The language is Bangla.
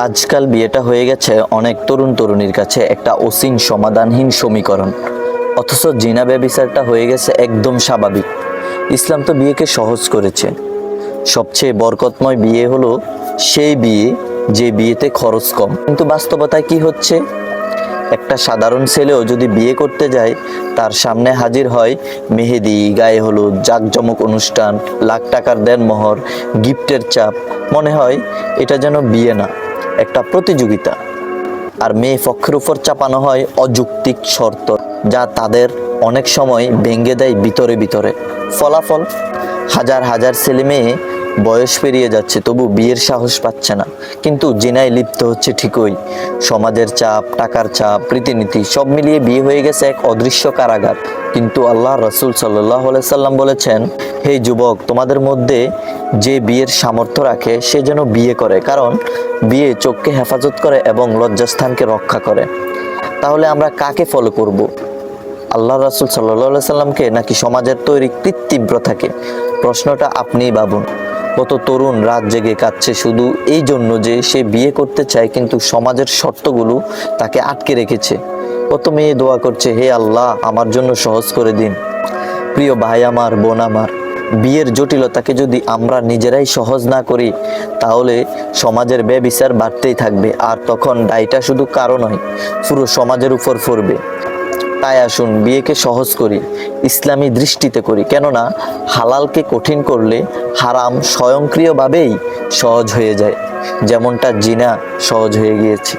আজকাল বিয়েটা হয়ে গেছে অনেক তরুণ তরুণীর কাছে একটা অসীম সমাধানহীন সমীকরণ। অথচ জিনা ব্যভিচারটা হয়ে গেছে একদম স্বাভাবিক। ইসলাম তো বিয়েকে সহজ করেছে। সবচেয়ে বরকতময় বিয়ে হলো সেই বিয়ে যে বিয়েতে খরচ কম। কিন্তু বাস্তবতায় কি হচ্ছে? একটা সাধারণ ছেলেও যদি বিয়ে করতে যায়, তার সামনে হাজির হয় মেহেদি, গায়ে হলুদ, জাঁকজমক অনুষ্ঠান, লাখ টাকার দেনমোহর, গিফটের চাপ। মনে হয় এটা যেন বিয়ে না, একটা প্রতিযোগিতা। আর মেয়ে পক্ষের উপর চাপানো হয় অযৌক্তিক শর্ত, যা তাদের অনেক সময় ভেঙে দেয় ভিতরে ভিতরে। ফলাফল, হাজার হাজার ছেলে মেয়ে বয়স পেরিয়ে যাচ্ছে, তবু বিয়ের সাহস পাচ্ছে না। কিন্তু জিনায় লিপ্ত হচ্ছে ঠিকই। সমাজের চাপ, টাকার চাপ, রীতিনীতি সব মিলিয়ে বিয়ে হয়ে গেছে এক অদৃশ্য কারাগার। কিন্তু আল্লাহ রসুল সাল্লাল্লাহু আলাইহি সাল্লাম বলেছেন, হে যুবক, তোমাদের মধ্যে যে বিয়ের সামর্থ্য রাখে সে যেন বিয়ে করে, কারণ বিয়ে চোখকে হেফাজত করে এবং লজ্জাস্থানকে রক্ষা করে। তাহলে আমরা কাকে ফলো করব? আল্লাহ রাসূল সাল্লাল্লাহু আলাইহি সাল্লামকে নাকি সমাজের তৈরি কৃত্রিমতাকে? প্রশ্নটা আপনিই ভাবুন। কত তরুণ রাত জেগে কাঁদছে শুধু এই জন্য যে সে বিয়ে করতে চায়, কিন্তু সমাজের শর্তগুলো তাকে আটকে রেখেছে। কত মেয়ে দোয়া করছে, হে আল্লাহ আমার জন্য সহজ করে দিন। প্রিয় ভাই আমার, বোন আমার, বিয়ের জটিলতাকে যদি আমরা নিজেরাই সহজ না করি, তাহলে সমাজের ব্যভিচার বাড়তেই থাকবে। আর তখন দায়টা শুধু কারো নয়, পুরো সমাজের উপর পড়বে। তাই আসুন বিয়েকে সহজ করি, ইসলামী দৃষ্টিতে করি। কেননা হালালকে কঠিন করলে হারাম স্বয়ংক্রিয়ভাবেই সহজ হয়ে যায়, যেমনটা জিনা সহজ হয়ে গিয়েছে।